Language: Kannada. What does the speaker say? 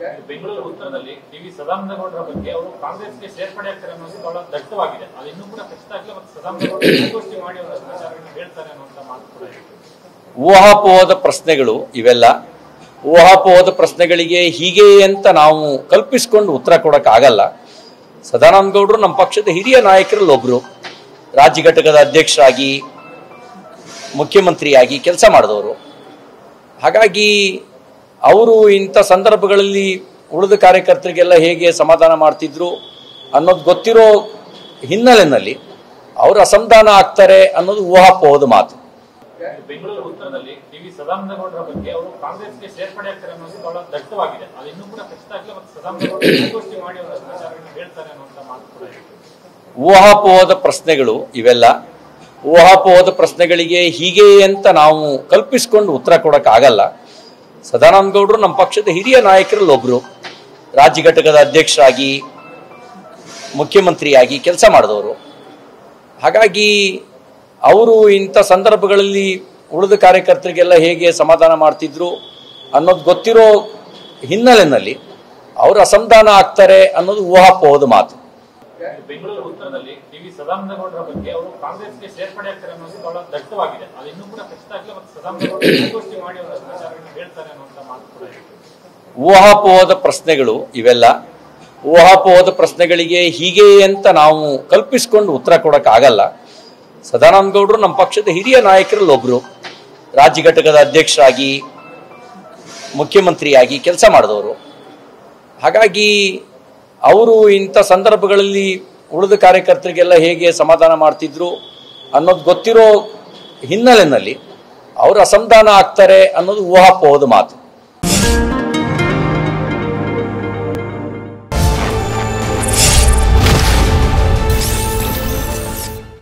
ಬೆಂಗಳೂರು ಉತ್ತರದಲ್ಲಿ ಟಿವಿ ಸದಾನಂದಗೌಡರ ಬಗ್ಗೆ ಅವರು ಕಾಂಗ್ರೆಸ್ಗೆ ಸೇರ್ಪಡೆ ಆಗ್ತಾರೆ ಅನ್ನೋದು ಬಹಳ ದಟ್ಟವಾಗಿದೆ. ಅದು ಇನ್ನೂ ಕೂಡ ಖಚಿತವಾಗಿಲ್ಲ. ಮತ್ತು ಸದಾನಂದಗೌಡರು ಗೋಷ್ಠಿ ಮಾಡಿ ಅವರ ಸಮಾಚಾರಗಳನ್ನು ಹೇಳ್ತಾರೆ ಅನ್ನುವಂತ ಮಾತು ಕೂಡ ಇದೆ. ಊಹಾಪೋಹದ ಪ್ರಶ್ನೆಗಳು ಇವೆಲ್ಲ. ಊಹಾಪೋಹದ ಪ್ರಶ್ನೆಗಳಿಗೆ ಹೀಗೆ ಅಂತ ನಾವು ಕಲ್ಪಿಸಿಕೊಂಡು ಉತ್ತರ ಕೊಡೋಕ್ಕಾಗಲ್ಲ. ಸದಾನಂದಗೌಡರು ನಮ್ಮ ಪಕ್ಷದ ಹಿರಿಯ ನಾಯಕರಲ್ಲಿ ಒಬ್ಬರು, ರಾಜ್ಯ ಘಟಕದ ಅಧ್ಯಕ್ಷರಾಗಿ ಮುಖ್ಯಮಂತ್ರಿಯಾಗಿ ಕೆಲಸ ಮಾಡಿದವರು. ಹಾಗಾಗಿ ಅವರು ಇಂಥ ಸಂದರ್ಭಗಳಲ್ಲಿ ಉಳಿದ ಕಾರ್ಯಕರ್ತರಿಗೆಲ್ಲ ಹೇಗೆ ಸಮಾಧಾನ ಮಾಡ್ತಿದ್ರು ಅನ್ನೋದು ಗೊತ್ತಿರೋ ಹಿನ್ನೆಲೆಯಲ್ಲಿ ಅವರು ಅಸಮಾಧಾನ ಆಗ್ತಾರೆ ಅನ್ನೋದು ಊಹಾಪೋಹದ ಮಾತು. ಬೆಂಗಳೂರು ಉತ್ತರದಲ್ಲಿ ಟಿವಿ ಸದಾನಂದಗೌಡರ ಬಗ್ಗೆ ಅವರು ಕಾಂಗ್ರೆಸ್ಗೆ ಸೇರ್ಪಡೆ ಆಗ್ತಾರೆ ಅನ್ನೋದು ಬಹಳ ದಟ್ಟವಾಗಿದೆ. ಅದು ಇನ್ನೂ ಕೂಡ ಖಚಿತವಾಗಿಲ್ಲ. ಮತ್ತು ಸದಾನಂದಗೌಡರು ಗೋಷ್ಠಿ ಮಾಡಿ ಅವರ ಸಮಾಚಾರಗಳನ್ನು ಹೇಳ್ತಾರೆ ಅನ್ನುವಂತ ಮಾತು ಕೂಡ ಇದೆ. ಊಹಾಪೋಹದ ಪ್ರಶ್ನೆಗಳು ಇವೆಲ್ಲ. ಊಹಾಪೋಹದ ಪ್ರಶ್ನೆಗಳಿಗೆ ಹೀಗೆ ಅಂತ ನಾವು ಕಲ್ಪಿಸಿಕೊಂಡು ಉತ್ತರ ಕೊಡೋಕ್ಕಾಗಲ್ಲ. ಸದಾನಂದಗೌಡರು ನಮ್ಮ ಪಕ್ಷದ ಹಿರಿಯ ನಾಯಕರಲ್ಲಿ ಒಬ್ಬರು, ರಾಜ್ಯ ಘಟಕದ ಅಧ್ಯಕ್ಷರಾಗಿ ಮುಖ್ಯಮಂತ್ರಿಯಾಗಿ ಕೆಲಸ ಮಾಡಿದವರು. ಹಾಗಾಗಿ ಅವರು ಇಂಥ ಸಂದರ್ಭಗಳಲ್ಲಿ ಉಳಿದ ಕಾರ್ಯಕರ್ತರಿಗೆಲ್ಲ ಹೇಗೆ ಸಮಾಧಾನ ಮಾಡ್ತಿದ್ರು ಅನ್ನೋದು ಗೊತ್ತಿರೋ ಹಿನ್ನೆಲೆಯಲ್ಲಿ ಅವರು ಅಸಮಾಧಾನ ಆಗ್ತಾರೆ ಅನ್ನೋದು ಊಹಾಪೋಹದ ಮಾತು. ಬೆಂಗಳೂರು ಉತ್ತರದಲ್ಲಿ ಟಿವಿ ಸದಾನಂದಗೌಡರ ಬಗ್ಗೆ ಅವರು ಕಾಂಗ್ರೆಸ್ಗೆ ಸೇರ್ಪಡೆ ಆಗ್ತಾರೆ ಅನ್ನೋದು ಬಹಳ ದಟ್ಟವಾಗಿದೆ. ಅದು ಇನ್ನೂ ಕೂಡ ಖಚಿತವಾಗಿಲ್ಲ. ಮತ್ತು ಸದಾನಂದಗೌಡರು ಗೋಷ್ಠಿ ಮಾಡಿ ಅವರ ಸಮಾಚಾರಗಳನ್ನು ಹೇಳ್ತಾರೆ ಅನ್ನುವಂತ ಮಾತು ಕೂಡ ಇದೆ. ಊಹಾಪೋಹದ ಪ್ರಶ್ನೆಗಳು ಇವೆಲ್ಲ. ಊಹಾಪೋಹದ ಪ್ರಶ್ನೆಗಳಿಗೆ ಹೀಗೆ ಅಂತ ನಾವು ಕಲ್ಪಿಸಿಕೊಂಡು ಉತ್ತರ ಕೊಡೋಕ್ಕಾಗಲ್ಲ. ಸದಾನಂದಗೌಡರು ನಮ್ಮ ಪಕ್ಷದ ಹಿರಿಯ ನಾಯಕರಲ್ಲಿ ಒಬ್ಬರು, ರಾಜ್ಯ ಘಟಕದ ಅಧ್ಯಕ್ಷರಾಗಿ ಮುಖ್ಯಮಂತ್ರಿಯಾಗಿ ಕೆಲಸ ಮಾಡಿದವರು. ಹಾಗಾಗಿ ಅವರು ಇಂಥ ಸಂದರ್ಭಗಳಲ್ಲಿ ಉಳಿದ ಕಾರ್ಯಕರ್ತರಿಗೆಲ್ಲ ಹೇಗೆ ಸಮಾಧಾನ ಮಾಡ್ತಿದ್ರು ಅನ್ನೋದು ಗೊತ್ತಿರೋ ಹಿನ್ನೆಲೆಯಲ್ಲಿ ಅವರು ಅಸಮಾಧಾನ ಆಗ್ತಾರೆ ಅನ್ನೋದು ಊಹಾಪೋಹದ ಮಾತು.